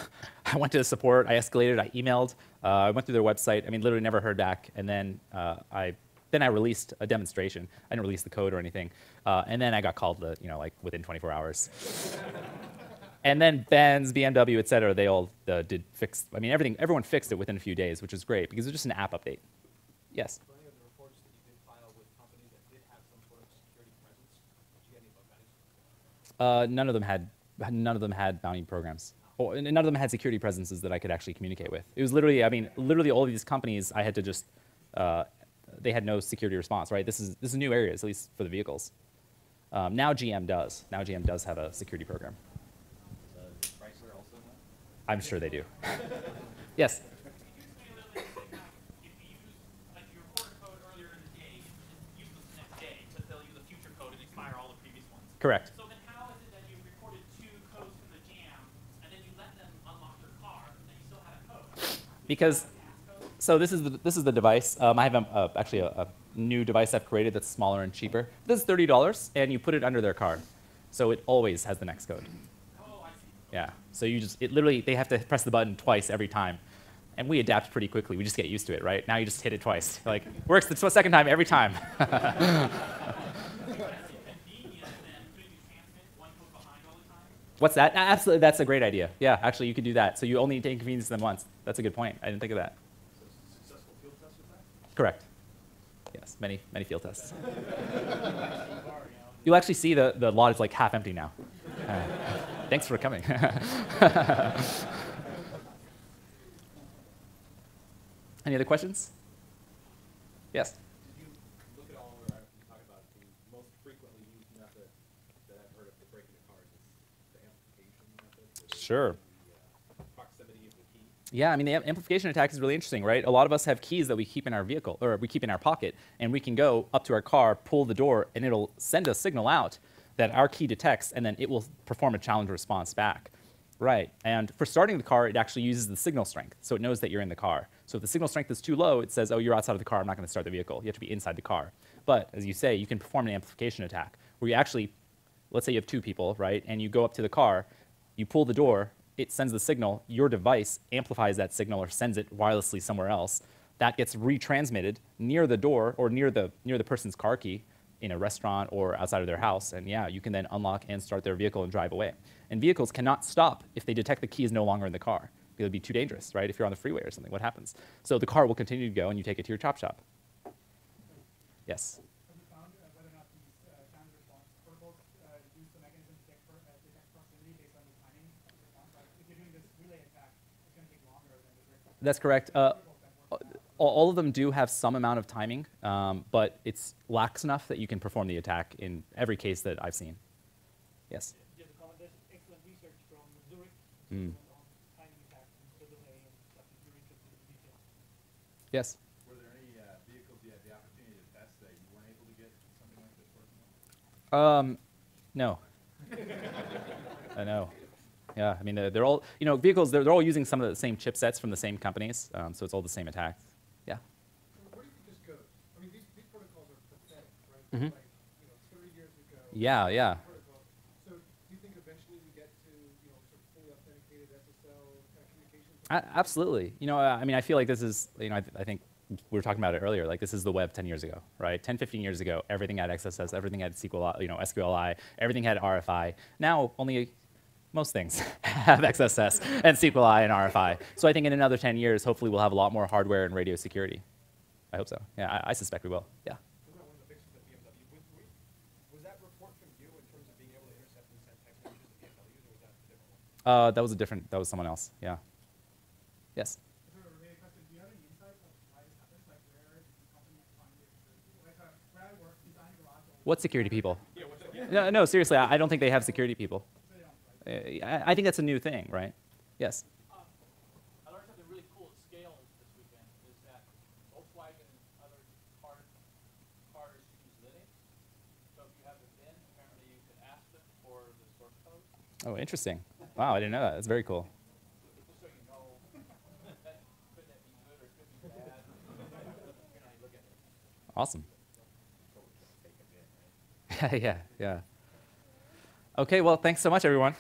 I went to the support. I escalated. I emailed. I went through their website. I mean, literally never heard back. And then I released a demonstration. I didn't release the code or anything. And then I got called, within 24 hours. And then Benz, BMW, et cetera, they all did fix. I mean, everyone fixed it within a few days, which is great because it was just an app update. Yes. For any of the reports that you did file with companies that did have some None of them had bounty programs. And none of them had security presences that I could actually communicate with. It was literally, I mean, literally all of these companies, I had to just, they had no security response, right? This is new areas, at least for the vehicles. Now GM does. Now GM does have a security program. Chrysler also now? I'm sure they do. Yes? If you use, like, you record a code earlier in the day, it's useless the next day, but they'll use a future code and expire all the previous ones. Correct. So then how is it that you recorded 2 codes from the jam, and then you let them unlock their car, and then you still had a code? Because, so this is the device. I have actually a new device I've created that's smaller and cheaper. This is $30, and you put it under their car. So it always has the next code. Oh, I see. Yeah. So you just, it literally, they have to press the button twice every time. And we adapt pretty quickly. We just get used to it, right? Now you just hit it twice. Like, works the second time every time. What's that? Absolutely, that's a great idea. Yeah, actually, you could do that. So you only need to inconvenience them once. That's a good point. I didn't think of that. So successful field tests with that? Correct. Yes, many field tests. You'll actually see the lot is like half empty now. Thanks for coming. Any other questions? Yes? Did you look at all, or you talk about the most frequently used method that I've heard of for breaking a car is the amplification method? Sure. The proximity of the key? Yeah, I mean, the amplification attack is really interesting, right? A lot of us have keys that we keep in our vehicle, or we keep in our pocket, and we can go up to our car, pull the door, and it'll send a signal out that our key detects, and then it will perform a challenge response back. Right, and for starting the car, it actually uses the signal strength, so it knows that you're in the car. So if the signal strength is too low, it says, oh, you're outside of the car, I'm not going to start the vehicle. You have to be inside the car. But as you say, you can perform an amplification attack, where you actually, let's say you have 2 people, right, and you go up to the car, you pull the door, it sends the signal, your device amplifies that signal or sends it wirelessly somewhere else. That gets retransmitted near the door or near the person's car key in a restaurant or outside of their house, and yeah, you can then unlock and start their vehicle and drive away. And vehicles cannot stop if they detect the key is no longer in the car. It would be too dangerous, right? If you're on the freeway or something, what happens? So the car will continue to go, and you take it to your chop shop. Yes? Have you found whether or not these challenge response protocols use the mechanism to detect proximity based on the timing of the response? Like, if you're doing this relay attack, it's going to take longer than the direct. That's correct. All of them do have some amount of timing, but it's lax enough that you can perform the attack in every case that I've seen. Yes? There's excellent research from Zurich on timing attacks and delay and stuff if you're interested in the details. Yes? Were there any vehicles you had the opportunity to test that you weren't able to get something like this working on? No. I know. Yeah, I mean, they're all, you know, vehicles, they're all using some of the same chipsets from the same companies, so it's all the same attacks. Yeah? So where do you think this goes? I mean, these protocols are pathetic, right? Mhm. Like, 30 years ago. Yeah. Protocol. So do you think eventually we get to, sort of fully authenticated SSL kind of communications? Absolutely. You know, I mean, I feel like this is, you know, I think we were talking about it earlier, like this is the web 10 years ago, right? 10, 15 years ago, everything had XSS, everything had SQLi, everything had RFI. Now, most things have XSS and SQLi and RFI. So I think in another 10 years, hopefully we'll have a lot more hardware and radio security. I hope so. Yeah, I suspect we will. Yeah. Wasn't that one of the fixes at BMW? Was that report from you in terms of being able to intercept and send text messages to BMWs, or was that a different one? That was someone else. Yeah. Yes. Is there a related question? Do you have any insight of why this happens? Like, where did the company find it? Like, where I work, design garage. What security people? Yeah, what's that? No, seriously, I don't think they have security people. So they don't, right? I think that's a new thing, right? Yes. I learned something really cool at scale this weekend, is that Volkswagen and other cars use Linux. So if you have a VIN, apparently you can ask them for the source code. Oh, interesting. Wow, I didn't know that. That's very cool. Just so you know, that could that be good or could be bad, depending on how you look at it. Awesome. Yeah. Okay, well, thanks so much, everyone.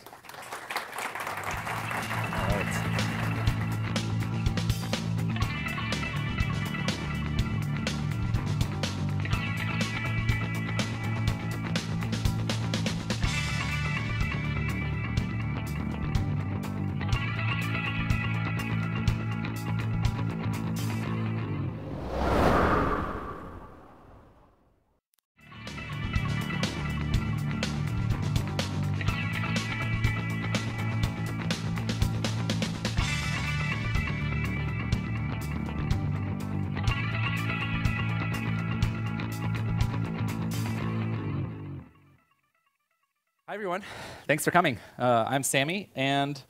Hi, everyone. Thanks for coming. I'm Sammy, and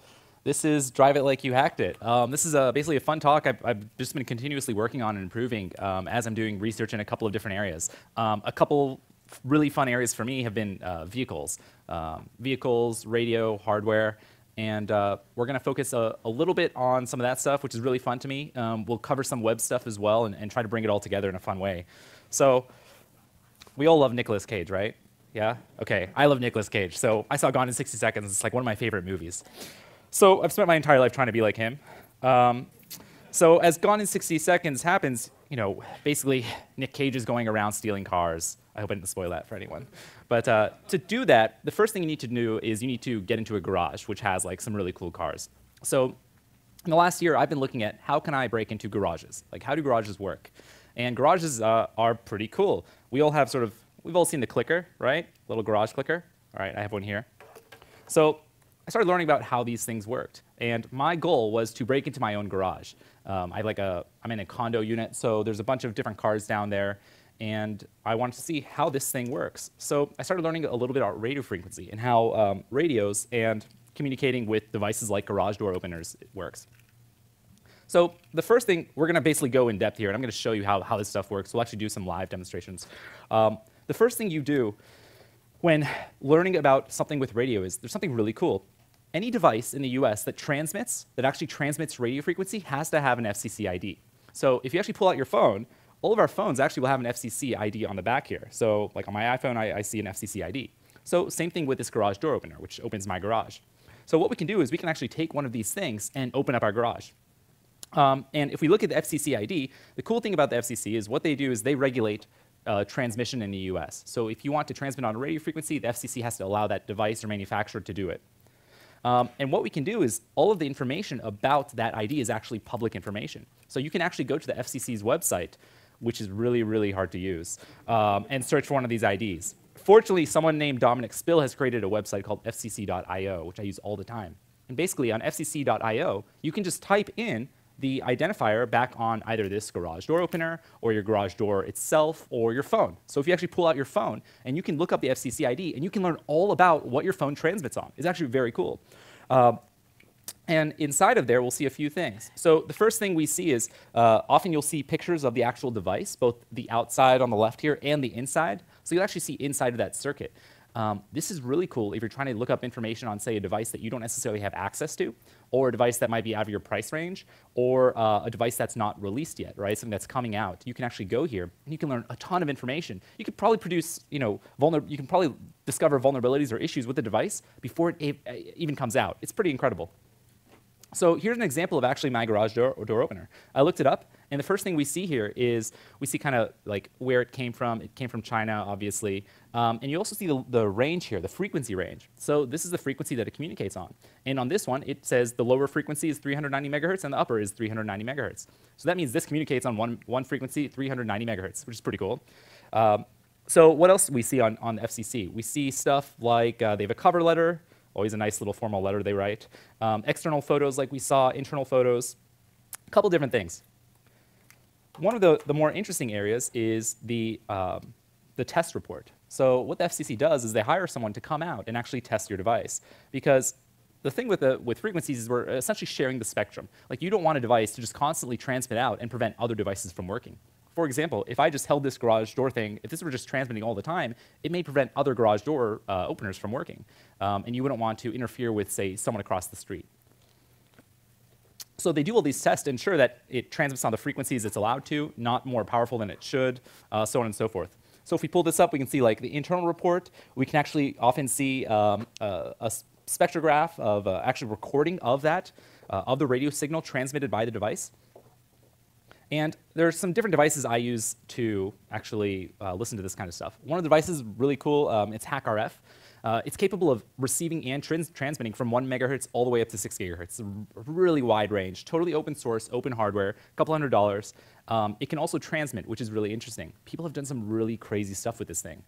this is Drive It Like You Hacked It. This is basically a fun talk I've just been continuously working on and improving as I'm doing research in a couple of different areas. A couple really fun areas for me have been vehicles, radio, hardware, and we're going to focus a little bit on some of that stuff, which is really fun to me. We'll cover some web stuff as well and try to bring it all together in a fun way. So we all love Nicolas Cage, right? Yeah? Okay, I love Nicolas Cage. So I saw Gone in 60 Seconds. It's like one of my favorite movies. So I've spent my entire life trying to be like him. So as Gone in 60 Seconds happens, you know, basically Nick Cage is going around stealing cars. I hope I didn't spoil that for anyone. But to do that, the first thing you need to do is you need to get into a garage, which has like some really cool cars. So in the last year, I've been looking at how can I break into garages? Like, how do garages work? And garages are pretty cool. We all have we've all seen the clicker, right? Little garage clicker. All right, I have one here. So I started learning about how these things worked. And my goal was to break into my own garage. I'm in a condo unit, so there's a bunch of different cars down there. And I wanted to see how this thing works. So I started learning a little bit about radio frequency and how radios and communicating with devices like garage door openers works. So the first thing, we're going to basically go in depth here, and I'm going to show you how this stuff works. We'll actually do some live demonstrations. The first thing you do when learning about something with radio is there's something really cool. Any device in the US that actually transmits radio frequency has to have an FCC ID. So if you actually pull out your phone, all of our phones actually will have an FCC ID on the back here. So like on my iPhone, I see an FCC ID. So same thing with this garage door opener, which opens my garage. So what we can do is we can actually take one of these things and open up our garage. And if we look at the FCC ID, the cool thing about the FCC is what they do is they regulate transmission in the US. So if you want to transmit on a radio frequency, the FCC has to allow that device or manufacturer to do it. And what we can do is all of the information about that ID is actually public information. So you can actually go to the FCC's website, which is really, really hard to use, and search for one of these IDs. Fortunately, someone named Dominic Spill has created a website called fcc.io, which I use all the time. And basically, on fcc.io, you can just type in the identifier back on either this garage door opener or your garage door itself or your phone. So if you actually pull out your phone and you can look up the FCC ID and you can learn all about what your phone transmits on. It's actually very cool. And inside of there, we'll see a few things. So the first thing we see is often you'll see pictures of the actual device, both the outside on the left here and the inside. So you'll actually see inside of that circuit. This is really cool if you're trying to look up information on, say, a device that you don't necessarily have access to, or a device that might be out of your price range, or a device that's not released yet, right? Something that's coming out. You can actually go here and you can learn a ton of information. You could probably produce, you can probably discover vulnerabilities or issues with the device before it even comes out. It's pretty incredible. So here's an example of actually my garage door opener. I looked it up, and the first thing we see here is we see kind of like where it came from. It came from China, obviously. And you also see the range here, the frequency range. So this is the frequency that it communicates on. And on this one, it says the lower frequency is 390 megahertz, and the upper is 390 megahertz. So that means this communicates on one frequency, 390 megahertz, which is pretty cool. So what else do we see on the FCC? We see stuff like they have a cover letter. Always a nice little formal letter they write. External photos like we saw, internal photos, a couple different things. One of the more interesting areas is the test report. So what the FCC does is they hire someone to come out and actually test your device. Because the thing with frequencies is we're essentially sharing the spectrum. Like, you don't want a device to just constantly transmit out and prevent other devices from working. For example, if I just held this garage door thing, if this were just transmitting all the time, it may prevent other garage door openers from working. And you wouldn't want to interfere with, say, someone across the street. So they do all these tests to ensure that it transmits on the frequencies it's allowed to, not more powerful than it should, so on and so forth. So if we pull this up, we can see like the internal report. We can actually often see a spectrograph of actually recording of that, of the radio signal transmitted by the device. And there's some different devices I use to actually listen to this kind of stuff. One of the devices is really cool. It's HackRF. It's capable of receiving and transmitting from 1 megahertz all the way up to 6 gigahertz. A really wide range, totally open source, open hardware, a couple $100. It can also transmit, which is really interesting. People have done some really crazy stuff with this thing.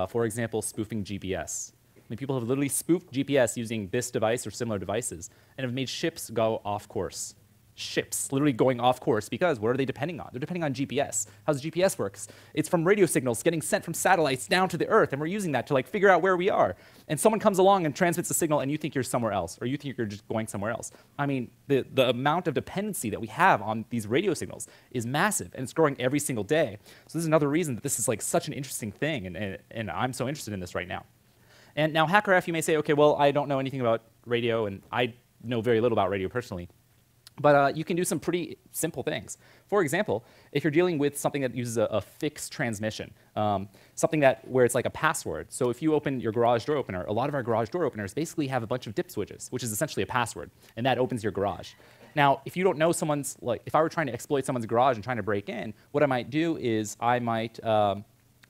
For example, spoofing GPS. I mean, people have literally spoofed GPS using this device or similar devices and have made ships go off course. ships literally going off course because what are they depending on? They're depending on GPS. How does GPS works? It's from radio signals getting sent from satellites down to the Earth, and we're using that to like figure out where we are. And someone comes along and transmits a signal, and you think you're somewhere else, or you think you're just going somewhere else. I mean, the amount of dependency that we have on these radio signals is massive, and it's growing every single day. So this is another reason that this is like such an interesting thing, and I'm so interested in this right now. And now HackerF, you may say, okay, well, I don't know anything about radio, and I know very little about radio personally. But you can do some pretty simple things. For example, if you're dealing with something that uses a fixed transmission, something where it's like a password. So if you open your garage door opener, a lot of our garage door openers basically have a bunch of dip switches, which is essentially a password, and that opens your garage. Now, if you don't know someone's, like, if I were trying to exploit someone's garage and trying to break in, what I might do is I might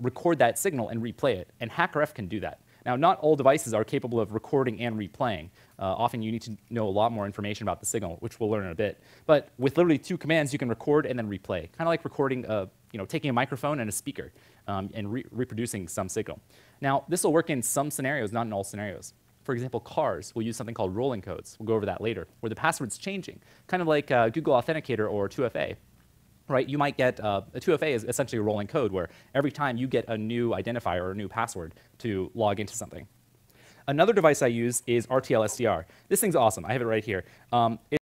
record that signal and replay it, and HackerF can do that. Now, not all devices are capable of recording and replaying. Often you need to know a lot more information about the signal, which we'll learn in a bit. But with literally 2 commands, you can record and then replay, kind of like recording, taking a microphone and a speaker and reproducing some signal. Now, this will work in some scenarios, not in all scenarios. For example, cars will use something called rolling codes. We'll go over that later, where the password's changing, kind of like Google Authenticator or 2FA. Right, you might get a 2FA is essentially a rolling code where every time you get a new identifier or a new password to log into something. Another device I use is RTL SDR. This thing's awesome. I have it right here.